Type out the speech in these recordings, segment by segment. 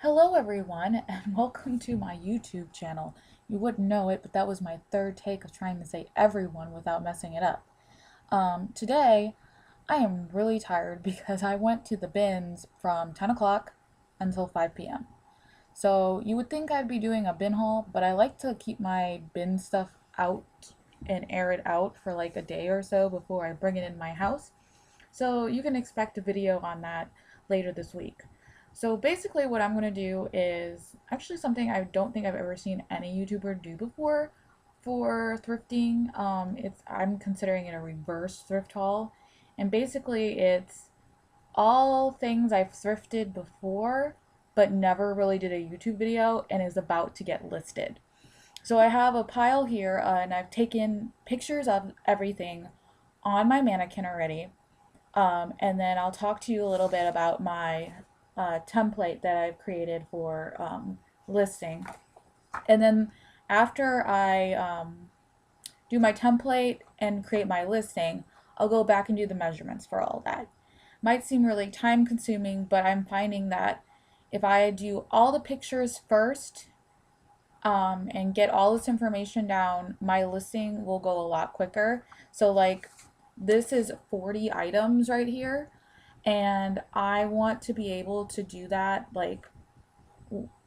Hello everyone and welcome to my YouTube channel. You wouldn't know it, but that was my third take of trying to say everyone without messing it up. Today, I am really tired because I went to the bins from 10 o'clock until 5 p.m. So you would think I'd be doing a bin haul, but I like to keep my bin stuff out and air it out for like a day or so before I bring it in my house. So you can expect a video on that later this week. So basically what I'm going to do is actually something I don't think I've ever seen any YouTuber do before for thrifting. I'm considering it a reverse thrift haul. And basically it's all things I've thrifted before but never really did a YouTube video and is about to get listed. So I have a pile here and I've taken pictures of everything on my mannequin already. And then I'll talk to you a little bit about my template that I've created for listing. And then after I do my template and create my listing, I'll go back and do the measurements for all that. Might seem really time consuming, but I'm finding that if I do all the pictures first and get all this information down, my listing will go a lot quicker. So like this is 40 items right here, and I want to be able to do that like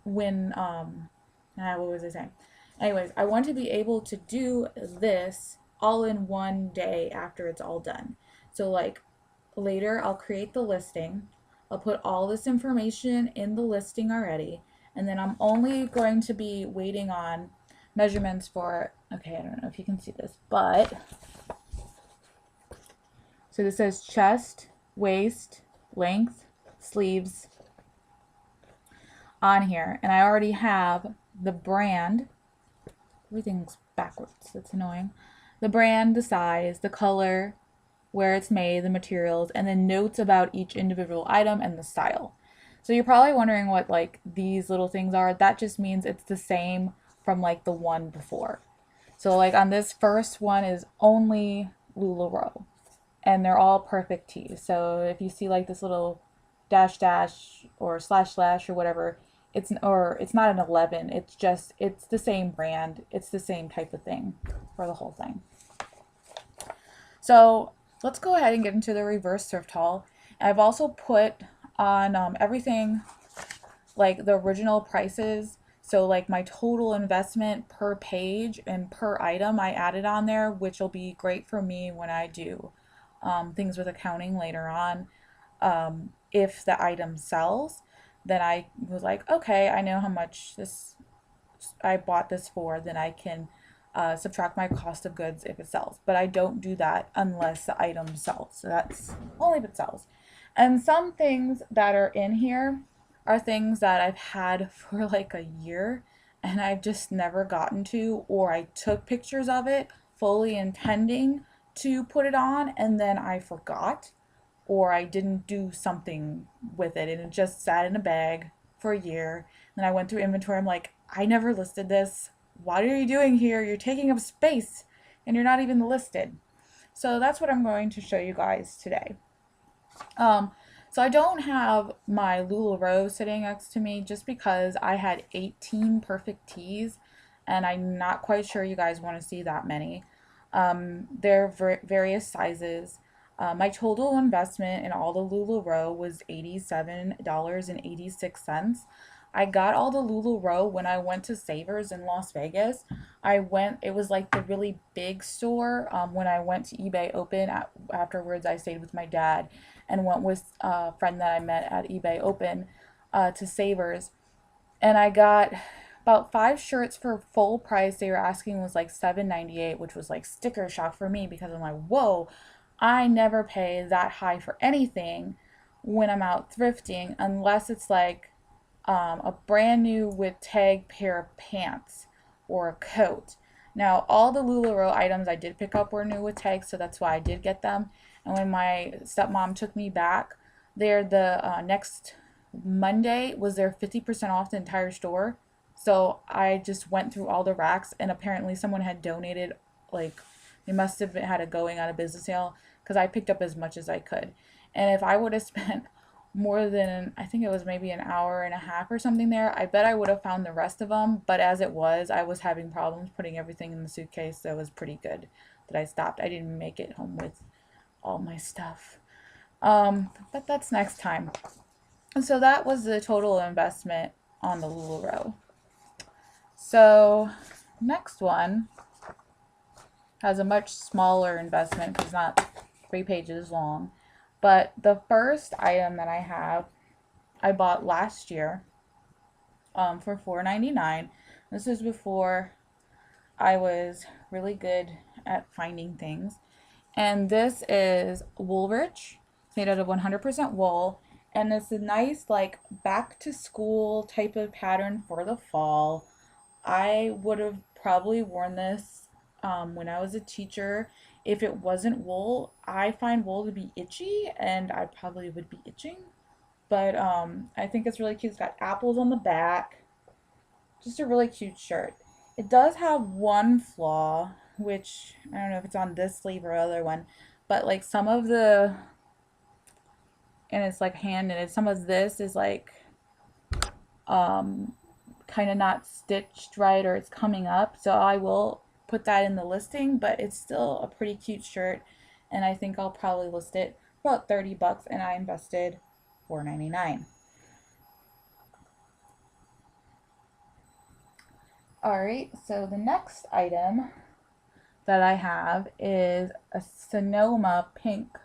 when what was I saying? Anyways, I want to be able to do this all in one day after it's all done. So like later I'll create the listing. I'll put all this information in the listing already, and then I'm only going to be waiting on measurements for, okay, I don't know if you can see this, but so this says chest, waist, length, sleeves on here. And I already have the brand. Everything's backwards. That's annoying. The brand, the size, the color, where it's made, the materials, and then notes about each individual item and the style. So you're probably wondering what like these little things are. That just means it's the same from like the one before. So like on this first one is only Lularoe, and they're all perfect tees. So if you see like this little dash dash or slash slash or whatever, it's not an 11. It's the same brand. It's the same type of thing for the whole thing. So let's go ahead and get into the reverse thrift haul. I've also put on everything like the original prices. So like my total investment per page and per item I added on there, which will be great for me when I do things with accounting later on. If the item sells, then I was like, okay, I know how much this I bought this for, then I can subtract my cost of goods if it sells. But I don't do that unless the item sells. So that's only if it sells. And some things that are in here are things that I've had for like a year and I've just never gotten to, or I took pictures of it fully intending to put it on and then I forgot, or I didn't do something with it and it just sat in a bag for a year. And I went through inventory. I'm like, I never listed this. What are you doing here? You're taking up space and you're not even listed. So that's what I'm going to show you guys today. Um, so I don't have my Lularoe sitting next to me just because I had 18 perfect tees and I'm not quite sure you guys want to see that many. They're various sizes. My total investment in all the Lularoe was $87.86. I got all the Lularoe when I went to Savers in Las Vegas. It was like the really big store. When I went to eBay Open afterwards, I stayed with my dad and went with a friend that I met at eBay Open to Savers. And I got about 5 shirts for full price. They were asking was like $7.98, which was like sticker shock for me because I'm like, whoa, I never pay that high for anything when I'm out thrifting unless it's like a brand new with tag pair of pants or a coat. Now, all the Lularoe items I did pick up were new with tags, so that's why I did get them. And when my stepmom took me back there, the next Monday was there 50% off the entire store. So I just went through all the racks, and apparently someone had donated, like, they must have had a going out of business sale because I picked up as much as I could. And if I would have spent more than, I think it was maybe an hour and a half or something there. I bet I would have found the rest of them, but as it was, I was having problems putting everything in the suitcase, so it was pretty good that I stopped. I didn't make it home with all my stuff. But that's next time. So that was the total investment on the Lularoe. So next one has a much smaller investment because it's not 3 pages long. But the first item that I have, I bought last year for $4.99. This is before I was really good at finding things. And this is Woolrich. It's made out of 100% wool. And it's a nice, like, back to school type of pattern for the fall. I would have probably worn this when I was a teacher. If it wasn't wool, I find wool to be itchy, and I probably would be itching. But I think it's really cute. It's got apples on the back. Just a really cute shirt. It does have one flaw, which I don't know if it's on this sleeve or other one, but like some of the, and it's like hand knitted, some of this is like um, kind of not stitched right, or it's coming up. So I will put that in the listing, but it's still a pretty cute shirt, and I think I'll probably list it for about 30 bucks, and I invested $4.99. All right, so the next item that I have is a Sonoma pink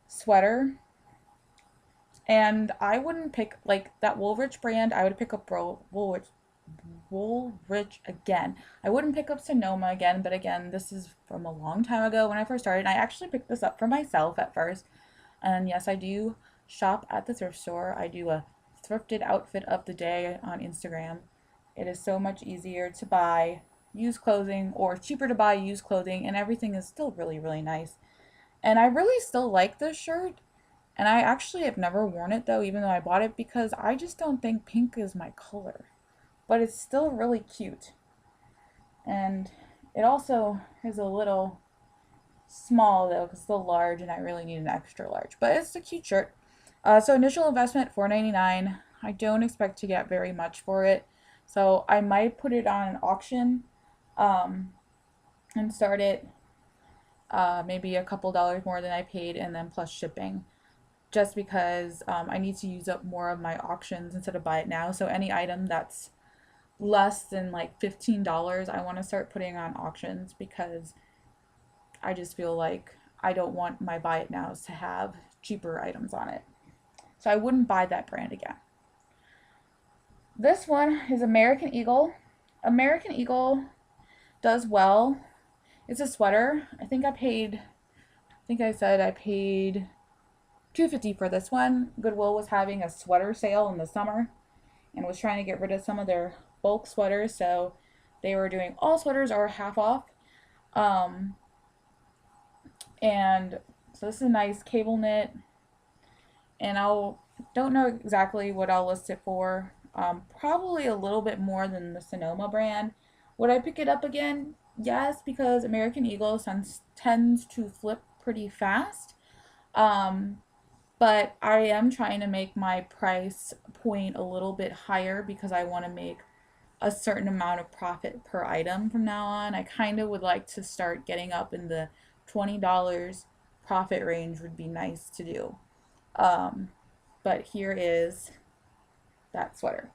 sweater. And I wouldn't pick, like, that Woolrich brand, I would pick up Woolrich again. I wouldn't pick up Sonoma again, but again, this is from a long time ago when I first started. And I actually picked this up for myself at first. And yes, I do shop at the thrift store. I do a thrifted outfit of the day on Instagram. It is so much easier to buy used clothing, or cheaper to buy used clothing, and everything is still really, really nice. And I really still like this shirt. And I actually have never worn it though, even though I bought it, because I just don't think pink is my color. But it's still really cute. And it also is a little small though, because it's a large and I really need an extra large. But it's a cute shirt. So initial investment $4.99. I don't expect to get very much for it. So I might put it on an auction and start it maybe a couple dollars more than I paid, and then plus shipping. Just because I need to use up more of my auctions instead of buy it now. So any item that's less than like $15, I want to start putting on auctions, because I just feel like I don't want my buy it nows to have cheaper items on it. So I wouldn't buy that brand again. This one is American Eagle. American Eagle does well. It's a sweater. I think I said I paid $2.50 for this one. Goodwill was having a sweater sale in the summer and was trying to get rid of some of their bulk sweaters, so they were doing all sweaters or half off. And so this is a nice cable knit, and don't know exactly what I'll list it for. Probably a little bit more than the Sonoma brand. Would I pick it up again? Yes, because American Eagle tends to flip pretty fast. But I am trying to make my price point a little bit higher, because I want to make a certain amount of profit per item from now on. I kind of would like to start getting up in the $20 profit range, would be nice to do. But here is that sweater.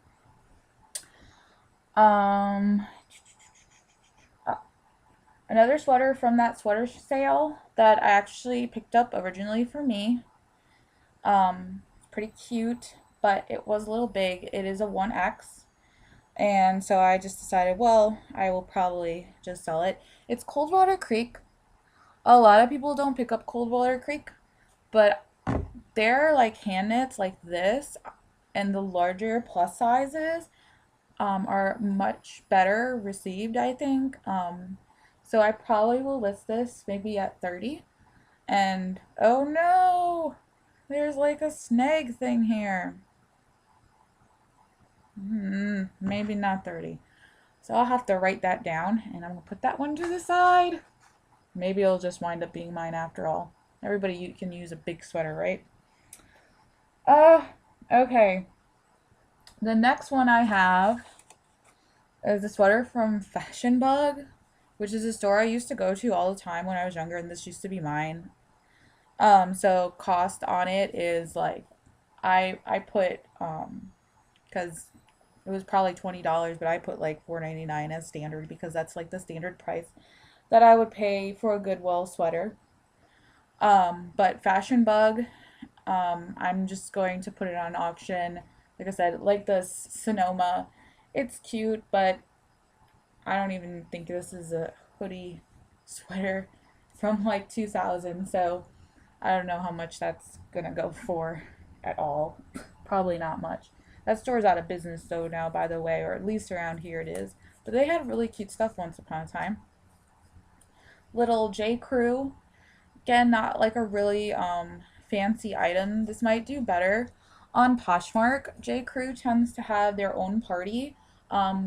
Another sweater from that sweater sale that I actually picked up originally for me. Pretty cute, but it was a little big. It is a 1X. And so I just decided, well, I will probably just sell it. It's Coldwater Creek. A lot of people don't pick up Coldwater Creek, but they're like hand knits like this, and the larger plus sizes are much better received, I think. So I probably will list this maybe at 30. And oh no, there's like a snag thing here. Maybe not 30. So I'll have to write that down, and I'm going to put that one to the side. Maybe it'll just wind up being mine after all. Everybody can use a big sweater, right? Uh, okay. The next one I have is a sweater from Fashion Bug, which is a store I used to go to all the time when I was younger, and this used to be mine. So cost on it is like I put because it was probably $20, but I put like $4.99 as standard because that's like the standard price that I would pay for a Goodwill sweater. But Fashion Bug, I'm just going to put it on auction. Like I said, like this Sonoma, it's cute, but I don't even think this is a hoodie sweater from like 2000. So I don't know how much that's gonna go for at all. Probably not much. That store's out of business though now, by the way, or at least around here it is. But they had really cute stuff once upon a time. Little J. Crew, again, not like a really fancy item. This might do better on Poshmark. J. Crew tends to have their own party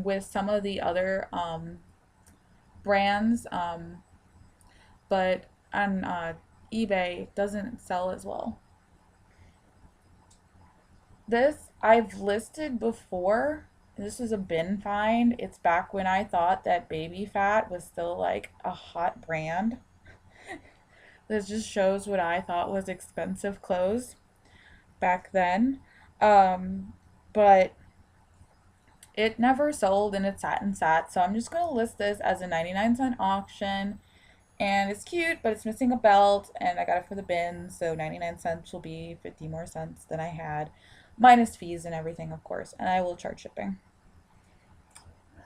with some of the other brands, but on eBay it doesn't sell as well. This I've listed before. This is a bin find. It's back when I thought that baby fat was still like a hot brand. This just shows what I thought was expensive clothes back then. Um, but it never sold and it sat and sat. So I'm just going to list this as a 99-cent auction. And it's cute, but it's missing a belt. And I got it for the bin. So 99 cents will be 50 more cents than I had, minus fees and everything, of course. And I will charge shipping.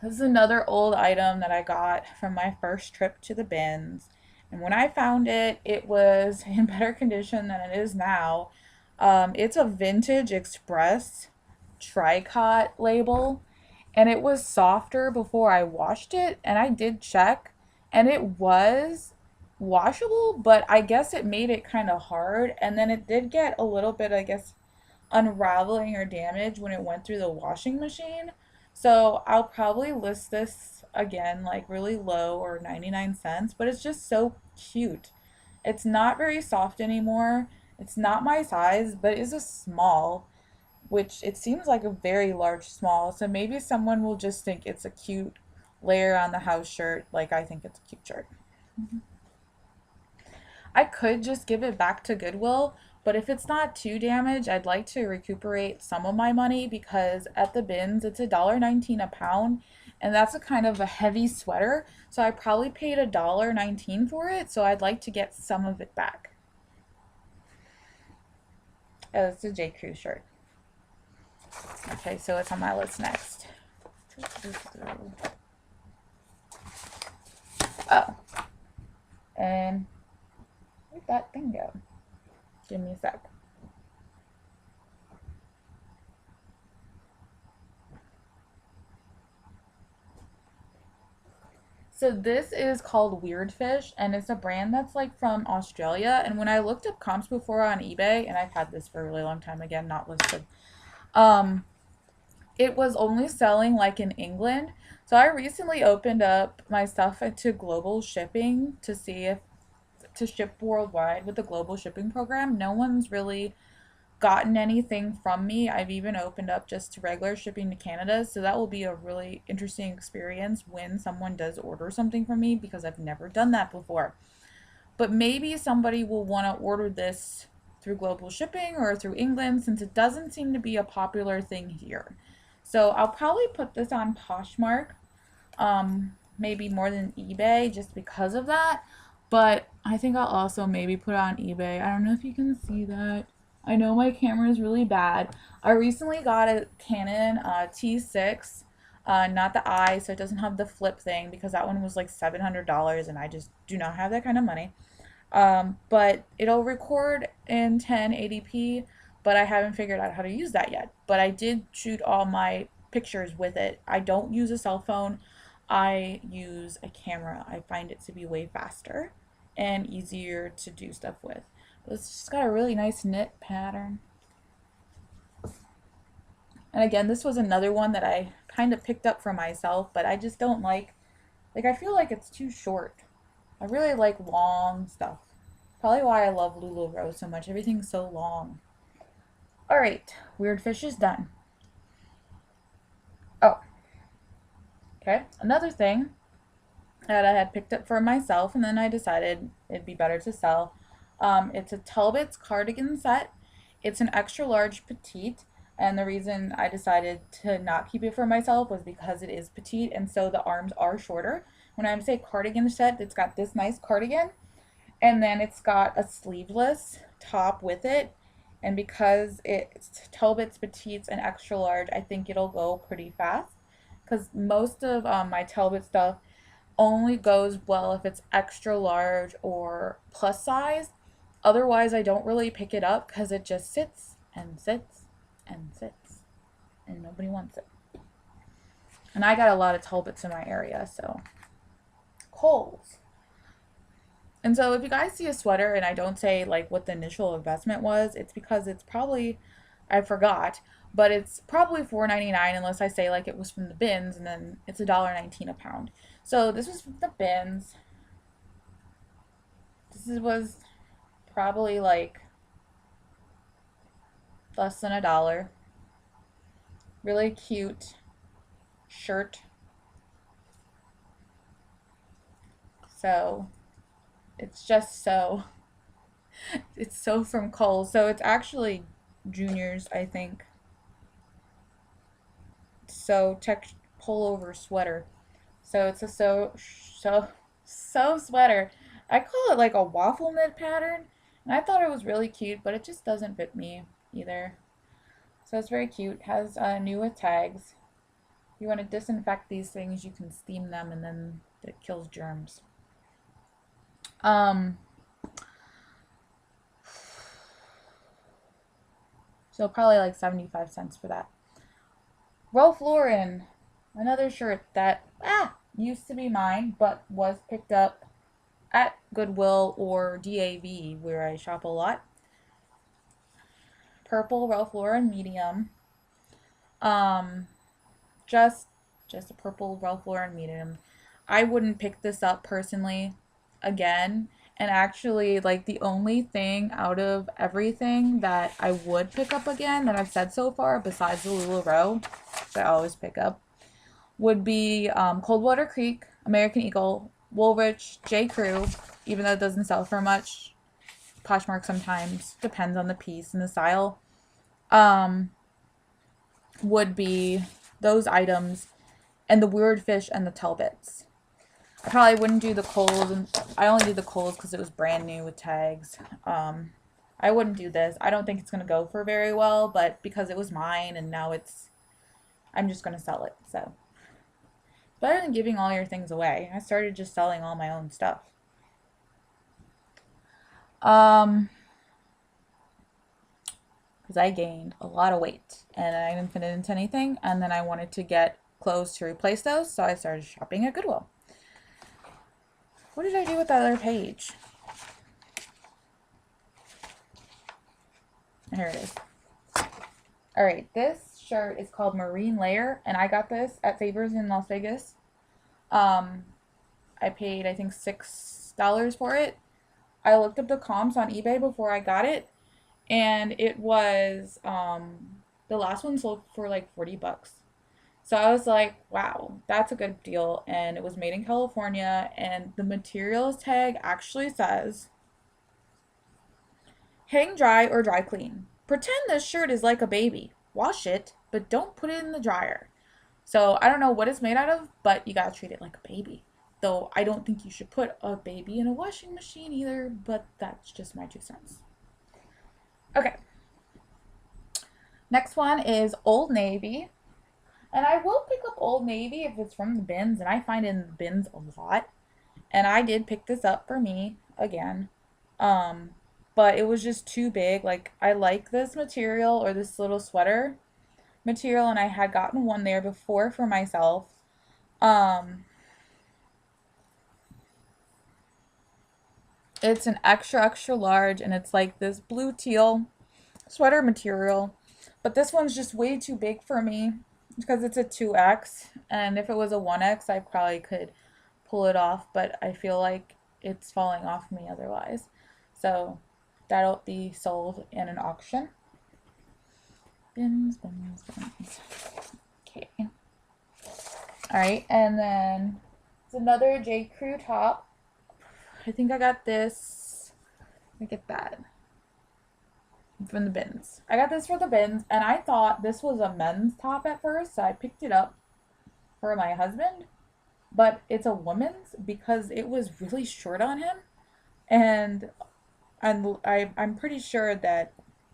This is another old item that I got from my first trip to the bins. And when I found it, it was in better condition than it is now. It's a Vintage Express tricot label, and it was softer before I washed it, and I did check, and it was washable, but I guess it made it kind of hard, and then it did get a little bit, I guess, unraveling or damage when it went through the washing machine. So I'll probably list this again like really low or 99 cents, but it's just so cute. It's not very soft anymore. It's not my size, but it is a small, which it seems like a very large small. So maybe someone will just think it's a cute layer on the house shirt, like I think it's a cute shirt. I could just give it back to Goodwill, but if it's not too damaged, I'd like to recuperate some of my money because at the bins it's $1.19 a pound, and that's a kind of a heavy sweater. So I probably paid $1.19 for it, so I'd like to get some of it back. Oh, it's a J. Crew shirt. Okay, so it's on my list next. Oh, and where'd that thing go? Give me a sec. So this is called Weird Fish, and it's a brand that's like from Australia. And when I looked up comps before on eBay, and I've had this for a really long time, again, not listed, um, it was only selling like in England. So I recently opened up my stuff to global shipping to see if to ship worldwide with the global shipping program. No one's really gotten anything from me. I've even opened up just to regular shipping to Canada, so that will be a really interesting experience when someone does order something from me because I've never done that before. But maybe somebody will want to order this through global shipping or through England since it doesn't seem to be a popular thing here. So I'll probably put this on Poshmark, maybe more than eBay just because of that. But I think I'll also maybe put it on eBay. I don't know if you can see that. I know my camera is really bad. I recently got a Canon T6, not the I, so it doesn't have the flip thing because that one was like $700 and I just do not have that kind of money. But it'll record in 1080p, but I haven't figured out how to use that yet. But I did shoot all my pictures with it. I don't use a cell phone. I use a camera. I find it to be way faster and easier to do stuff with. It's just got a really nice knit pattern. And again, this was another one that I kind of picked up for myself, but I just don't like I feel like it's too short. I really like long stuff. Probably why I love Lularoe so much. Everything's so long. Alright, weird fish is done. Oh, okay. Another thing that I had picked up for myself and then I decided it'd be better to sell. It's a Talbot's cardigan set. It's an extra large petite, and the reason I decided to not keep it for myself was because it is petite and so the arms are shorter. When I say cardigan set, it's got this nice cardigan and then it's got a sleeveless top with it. And because it's Talbot's petites and extra large, I think it'll go pretty fast. Because most of my Talbot stuff only goes well if it's extra large or plus size. Otherwise, I don't really pick it up because it just sits and sits and sits and nobody wants it. And I got a lot of Talbots in my area, so Kohl's. And so if you guys see a sweater and I don't say like what the initial investment was, it's because it's probably, I forgot, but it's probably $4.99 unless I say like it was from the bins, and then it's $1.19 a pound. So this was from the bins. This was probably like less than $1. Really cute shirt. So it's just so, it's so from Kohl's. So it's actually Junior's, I think. So tech pullover sweater. So it's a so sweater. I call it like a waffle knit pattern, and I thought it was really cute, but it just doesn't fit me either. So it's very cute. Has new with tags. If you want to disinfect these things, you can steam them, and then it kills germs. So probably like 75 cents for that. Ralph Lauren, another shirt that used to be mine, but was picked up at Goodwill or DAV, where I shop a lot. Purple Ralph Lauren medium. Um, just a purple Ralph Lauren medium. I wouldn't pick this up personally again. And actually, like the only thing out of everything that I would pick up again that I've said so far, besides the Lularoe, which I always pick up, would be Coldwater Creek, American Eagle, Woolrich, J. Crew, even though it doesn't sell for much. Poshmark sometimes, depends on the piece and the style. Would be those items, and the Weird Fish and the Talbots. I probably wouldn't do the Kohl's, and I only did the Kohl's because it was brand new with tags. I wouldn't do this. I don't think it's gonna go for very well, but because it was mine and now I'm just gonna sell it. So it's better than giving all your things away. I started just selling all my own stuff. Because I gained a lot of weight and I didn't fit it into anything, and then I wanted to get clothes to replace those, so I started shopping at Goodwill. What did I do with that other page? Here it is. All right, this shirt is called Marine Layer, and I got this at Savers in Las Vegas. I paid, I think, $6 for it. I looked up the comps on eBay before I got it, and it was, the last one sold for like 40 bucks. So I was like, wow, that's a good deal. And it was made in California. And the materials tag actually says, hang dry or dry clean. Pretend this shirt is like a baby. Wash it, but don't put it in the dryer. So I don't know what it's made out of, but you gotta treat it like a baby. Though I don't think you should put a baby in a washing machine either, but that's just my 2 cents. Okay. Next one is Old Navy. And I will pick up Old Navy if it's from the bins, and I find it in the bins a lot. And I did pick this up for me again. But it was just too big. Like, I like this material, or this little sweater material, and I had gotten one there before for myself. It's an extra large, and it's like this blue teal sweater material. But this one's just way too big for me because it's a 2X, and if it was a 1X, I probably could pull it off, but I feel like it's falling off me otherwise. So that'll be sold in an auction. Bins, bins, bins. Okay. Alright, and then it's another J. Crew top. I think I got this. Look at that. From the bins. I got this for the bins, and I thought this was a men's top at first, so I picked it up for my husband. But it's a woman's because it was really short on him, and I'm pretty sure that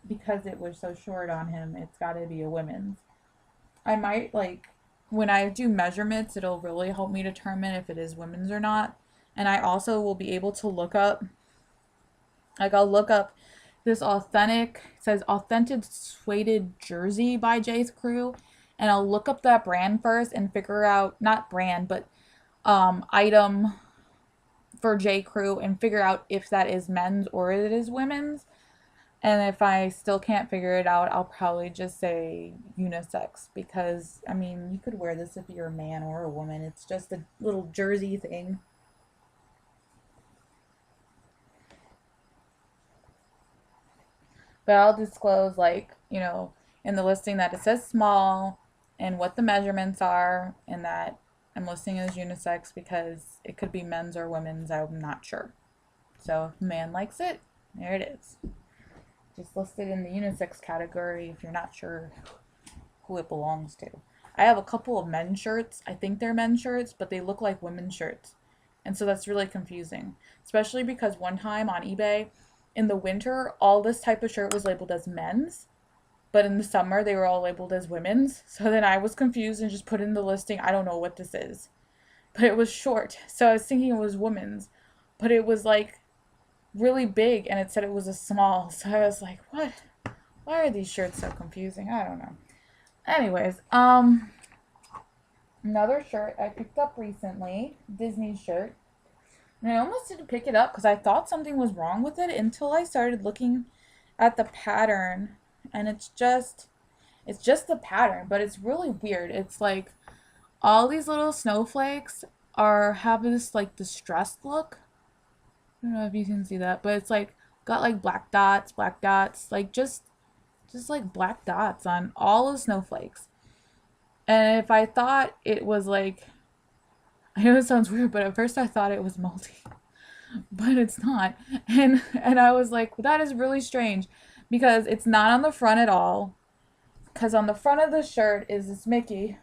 because it was so short on him, it's got to be a women's. I might like when I do measurements, it'll really help me determine if it is women's or not. And I also will be able to look up, like I'll look up this authentic, it says authentic suede jersey by J's Crew, and I'll look up that brand first and figure out, not brand, but item for J. Crew and figure out if that is men's or it is women's. And if I still can't figure it out, I'll probably just say unisex because, I mean, you could wear this if you're a man or a woman. It's just a little jersey thing. But I'll disclose, like, in the listing that it says small and what the measurements are and that I'm listing as unisex because it could be men's or women's. I'm not sure. So if a man likes it, there it is. Just listed in the unisex category if you're not sure who it belongs to. I have a couple of men's shirts. I think they're men's shirts, but they look like women's shirts. And so that's really confusing. Especially because one time on eBay, in the winter, all this type of shirt was labeled as men's. But in the summer, they were all labeled as women's. So then I was confused and just put in the listing, I don't know what this is. But it was short. So I was thinking it was women's. But it was like really big and it said it was a small. So I was like, what? Why are these shirts so confusing? I don't know. Anyways, another shirt I picked up recently, Disney shirt. And I almost didn't pick it up because I thought something was wrong with it until I started looking at the pattern. And it's just the pattern, but it's really weird. It's like all these little snowflakes have this like distressed look. I don't know if you can see that, but it's like got like black dots, like just like black dots on all the snowflakes. And if I thought it was like, I know it sounds weird, but at first I thought it was moldy, but it's not. And I was like, well, that is really strange because it's not on the front at all. Because on the front of the shirt is this Mickey,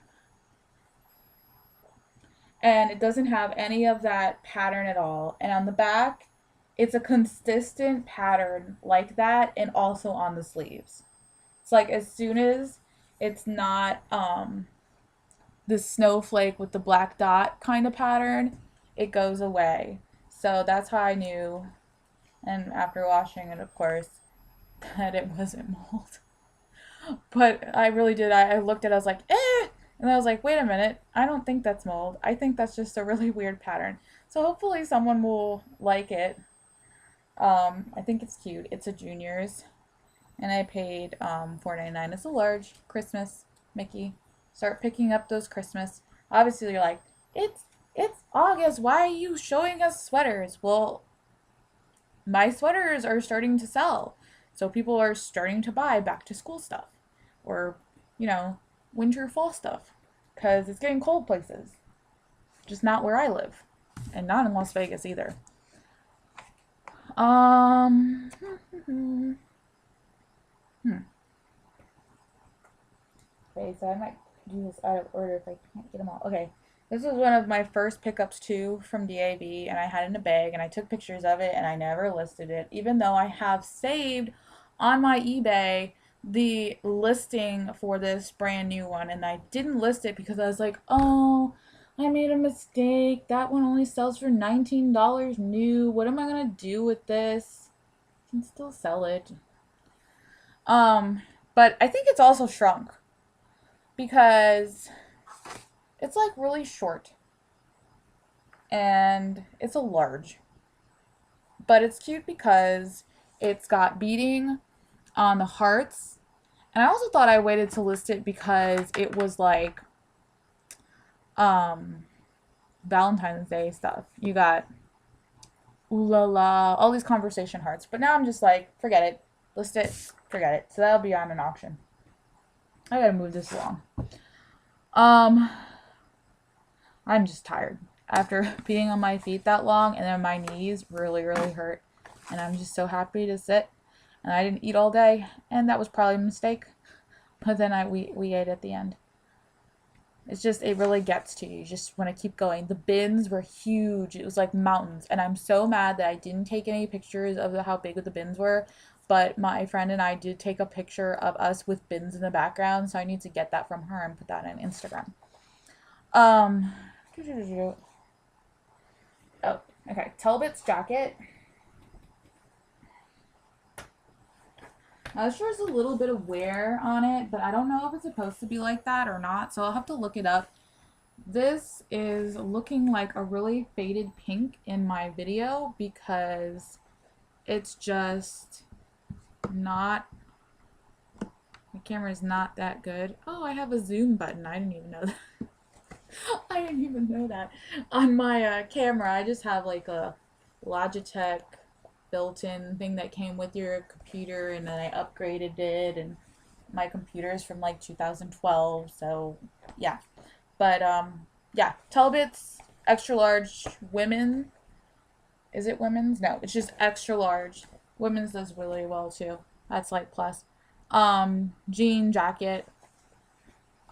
and it doesn't have any of that pattern at all. And on the back, it's a consistent pattern like that, and also on the sleeves. It's like as soon as it's not the snowflake with the black dot kind of pattern, it goes away. So that's how I knew, and after washing it, of course, that it wasn't mold. But I really did. I looked at it, I was like, eh! And I was like, wait a minute, I don't think that's mold. I think that's just a really weird pattern. So hopefully someone will like it. I think it's cute. It's a junior's. And I paid $4.99. It's a large Christmas Mickey. Start picking up those Christmas. Obviously you're like, it's August. Why are you showing us sweaters? Well, my sweaters are starting to sell. So people are starting to buy back to school stuff. Or, winter fall stuff. Because it's getting cold places. Just not where I live. And not in Las Vegas either. Okay, so I might do this out of order if I can't get them all. Okay, this was one of my first pickups too from DAV, and I had it in a bag, and I took pictures of it, and I never listed it, even though I have saved on my eBay the listing for this brand new one, and I didn't list it because I was like, oh, I made a mistake. That one only sells for $19 new. What am I gonna do with this? I can still sell it. But I think it's also shrunk because it's like really short and it's a large. But it's cute because it's got beading on the hearts. And I also thought I waited to list it because it was like Valentine's Day stuff. You got ooh la la, all these conversation hearts. But now I'm just like, forget it. List it, forget it. So that'll be on an auction. I gotta move this along. Um, I'm just tired. After being on my feet that long, and then my knees really, really hurt. And I'm just so happy to sit. And I didn't eat all day, and that was probably a mistake. But then we ate at the end. It's just, it really gets to you. You just want to keep going. The bins were huge. It was like mountains. And I'm so mad that I didn't take any pictures of how big the bins were. But my friend and I did take a picture of us with bins in the background. So I need to get that from her and put that on Instagram. Um, oh, okay. Talbot's jacket. Now, this has a little bit of wear on it, but I don't know if it's supposed to be like that or not. So I'll have to look it up. This is looking like a really faded pink in my video because it's just not, my camera is not that good. Oh, I have a zoom button. I didn't even know that. I didn't even know that. On my camera, I just have like a Logitech built-in thing that came with your computer, and then I upgraded it, and my computer is from like 2012, so yeah. But yeah, Talbot's extra large women. Is it women's? No, it's just extra large. Women's does really well too. That's like plus. Jean jacket.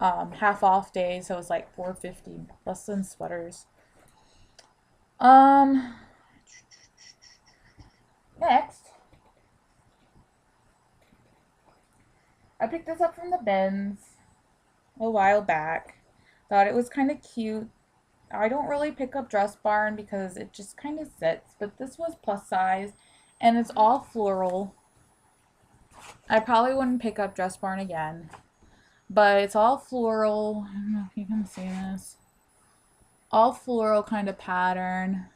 Half off day, so it's like $4.50, less than sweaters. Um, Next, I picked this up from the bins a while back. Thought it was kind of cute. I don't really pick up Dress Barn because it just kind of sits, but this was plus size, and it's all floral. I probably wouldn't pick up Dress Barn again, but it's all floral. I don't know if you can see this. All floral kind of pattern.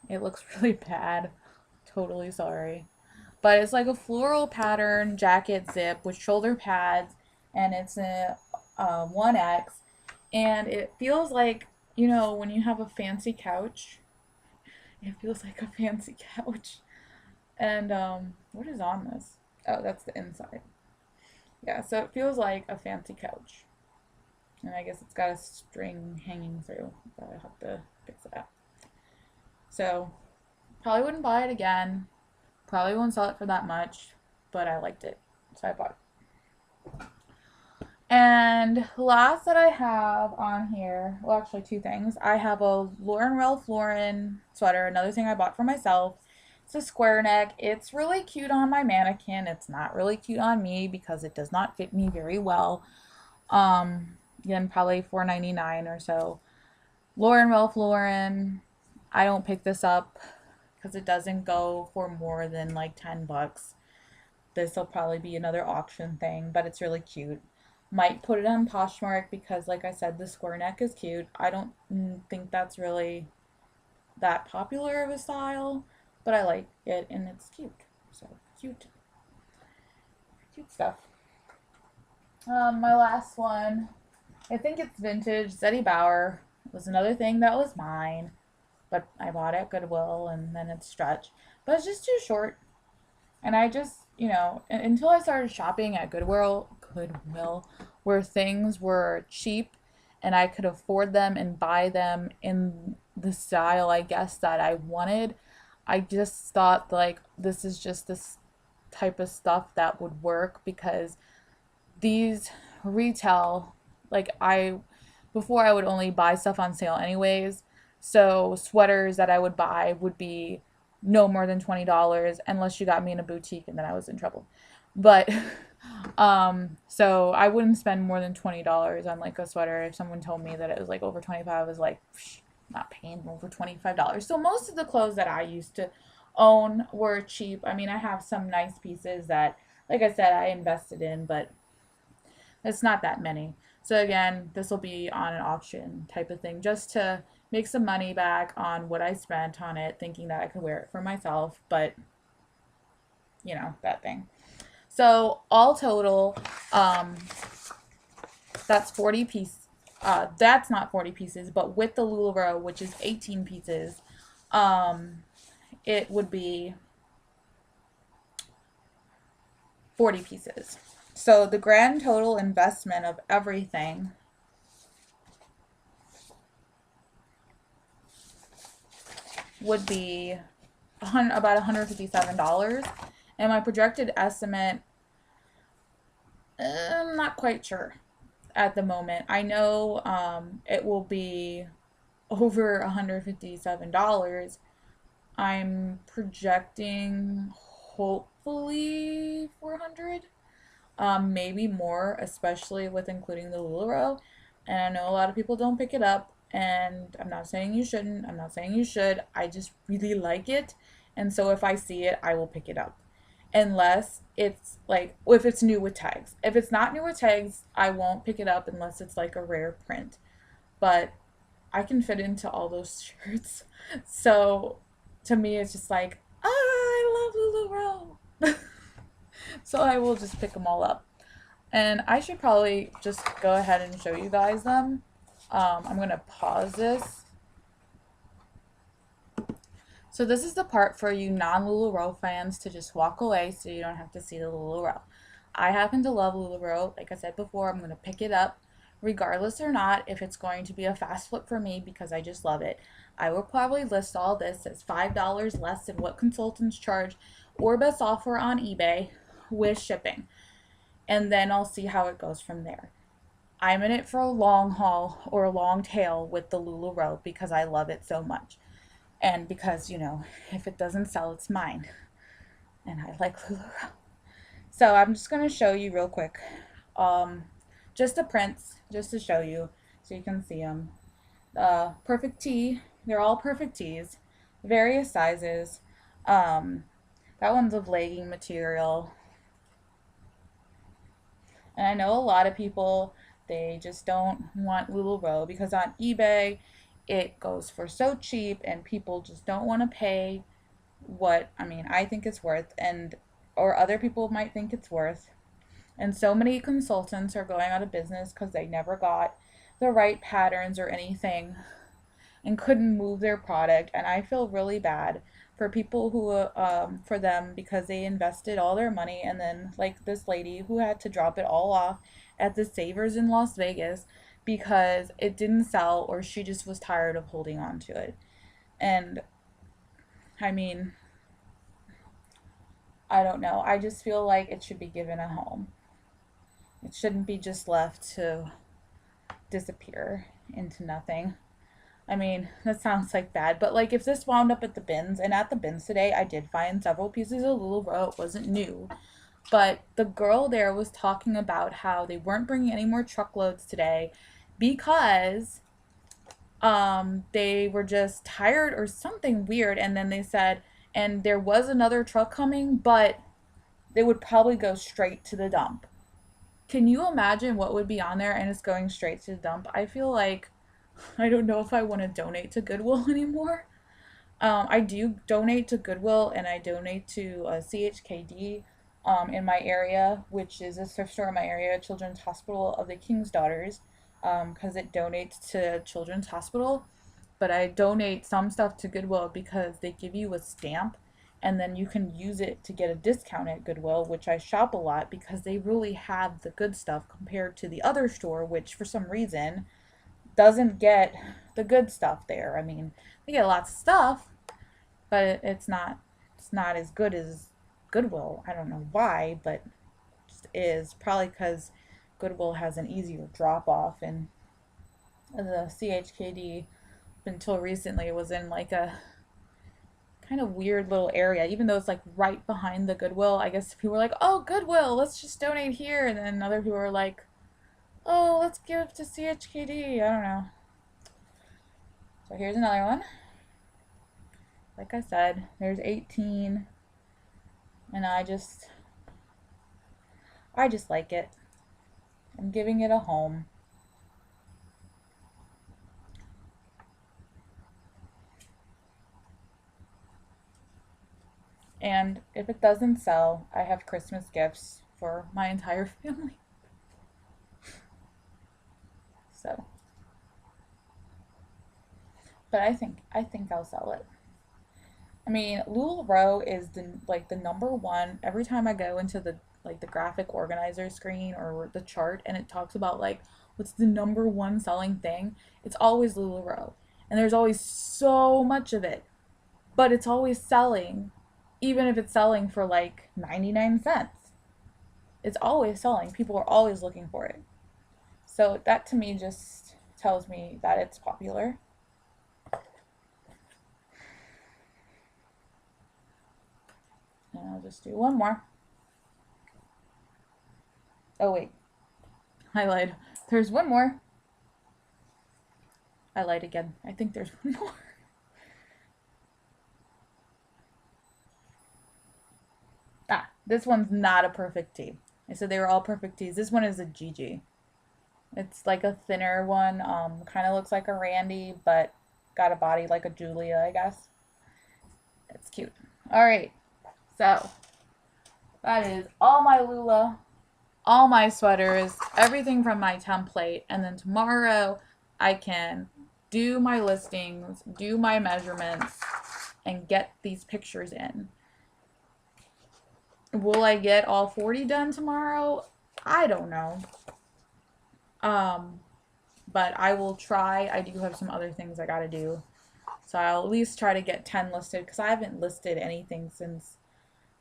It looks really bad. Totally sorry. But it's like a floral pattern jacket zip with shoulder pads, and it's a 1X, and it feels like, you know, when you have a fancy couch, it feels like a fancy couch. And what is on this? Oh, that's the inside. Yeah, so it feels like a fancy couch. And I guess it's got a string hanging through, but I have to fix it up. So, probably wouldn't buy it again. Probably won't sell it for that much, but I liked it, so I bought it. And last that I have on here, well, actually two things. I have a Ralph Lauren sweater, another thing I bought for myself. It's a square neck. It's really cute on my mannequin. It's not really cute on me because it does not fit me very well. Again, probably $4.99 or so. Ralph Lauren. I don't pick this up because it doesn't go for more than like $10. This will probably be another auction thing, but it's really cute. Might put it on Poshmark because, like I said, the square neck is cute. I don't think that's really that popular of a style, but I like it and it's cute. So cute, cute stuff. My last one, I think it's vintage. Zeddy Bauer was another thing that was mine, but I bought it at Goodwill and then it's stretched. But it's just too short. And I just, you know, until I started shopping at Goodwill, where things were cheap and I could afford them and buy them in the style, I guess, that I wanted, I just thought, like, this is just this type of stuff that would work because these retail, like, before I would only buy stuff on sale anyways. So sweaters that I would buy would be no more than $20 unless you got me in a boutique, and then I was in trouble. But so I wouldn't spend more than $20 on like a sweater. If someone told me that it was like over 25, I was like, not paying over $25. So most of the clothes that I used to own were cheap. I mean, I have some nice pieces that, like I said, I invested in, but it's not that many. So again, this will be on an auction type of thing, just to make some money back on what I spent on it, thinking that I could wear it for myself, but you know, that thing. So all total, that's 40 pieces. That's not 40 pieces, but with the Lularoe, which is 18 pieces, it would be 40 pieces. So the grand total investment of everything would be about $157. And my projected estimate, I'm not quite sure at the moment. I know it will be over $157. I'm projecting hopefully 400, maybe more, especially with including the Lularoe. And I know a lot of people don't pick it up, and I'm not saying you shouldn't. I'm not saying you should. I just really like it, and so if I see it, I will pick it up. Unless it's like if it's new with tags. If it's not new with tags, I won't pick it up unless it's like a rare print. But I can fit into all those shirts. So to me, it's just like, I love Lularoe. So I will just pick them all up. And I should probably just go ahead and show you guys them. I'm going to pause this. So this is the part for you non-Lularoe fans to just walk away so you don't have to see the Lularoe. I happen to love Lularoe. Like I said before, I'm going to pick it up regardless or not if it's going to be a fast flip for me because I just love it. I will probably list all this as $5 less than what consultants charge or best offer on eBay with shipping. And then I'll see how it goes from there. I'm in it for a long haul or a long tail with the Lularoe because I love it so much. And because, if it doesn't sell, it's mine. And I like Lularoe. So I'm just going to show you real quick. Just the prints, just to show you so you can see them. Perfect tee. They're all perfect tees. Various sizes. That one's of legging material. And I know a lot of people, they just don't want Lularoe because on eBay it goes for so cheap and people just don't want to pay what I think it's worth, and or other people might think it's worth. And so many consultants are going out of business because they never got the right patterns or anything and couldn't move their product. And I feel really bad for people who, for them because they invested all their money and then, like this lady who had to drop it all off at the Savers in Las Vegas because it didn't sell or she just was tired of holding on to it. And I mean, I don't know. I just feel like it should be given a home. It shouldn't be just left to disappear into nothing. I mean, that sounds like bad, but like if this wound up at the bins, and at the bins today, I did find several pieces of Lularoe. It wasn't new, but the girl there was talking about how they weren't bringing any more truckloads today because they were just tired or something weird. And then they said, and there was another truck coming, but they would probably go straight to the dump. Can you imagine what would be on there and it's going straight to the dump? I feel like I don't know if I want to donate to Goodwill anymore. I do donate to Goodwill and I donate to CHKD in my area, which is a thrift store in my area, Children's Hospital of the King's Daughters, because it donates to Children's Hospital. But I donate some stuff to Goodwill because they give you a stamp and then you can use it to get a discount at Goodwill, which I shop a lot because they really have the good stuff compared to the other store, which for some reason doesn't get the good stuff there. I mean, they get lots of stuff, but it's not as good as Goodwill. I don't know why, but it just is. Probably because Goodwill has an easier drop off, and the CHKD until recently was in like a kind of weird little area, even though it's like right behind the Goodwill. I guess people were like, "Oh, Goodwill, let's just donate here," and then other people were like, "Oh, let's give to CHKD." I don't know. So here's another one. Like I said, there's 18, and I just like it. I'm giving it a home. And if it doesn't sell, I have Christmas gifts for my entire family. So, but I think I'll sell it. I mean, Lularoe is the number one. Every time I go into the like the graphic organizer screen or the chart, and it talks about like what's the number one selling thing, it's always Lularoe. And there's always so much of it, but it's always selling, even if it's selling for like 99 cents. It's always selling. People are always looking for it. So that to me just tells me that it's popular. And I'll just do one more. Oh, wait. I lied. There's one more. I lied again. I think there's one more. Ah, this one's not a perfect tee. I said they were all perfect tees. This one is a GG. It's like a thinner one. Kind of looks like a Randy, but got a body like a Julia, I guess. It's cute. All right. So that is all my Lula, all my sweaters, everything from my template. And then tomorrow I can do my listings, do my measurements, and get these pictures in. Will I get all 40 done tomorrow? I don't know. But I will try. I do have some other things I gotta do. So I'll at least try to get 10 listed because I haven't listed anything since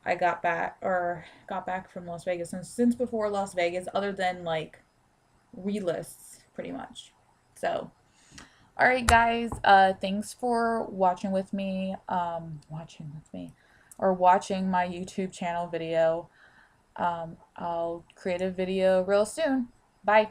I got back from Las Vegas, since before Las Vegas, other than like relists pretty much. So all right guys, thanks for watching with me, or watching my YouTube channel video. I'll create a video real soon. Bye.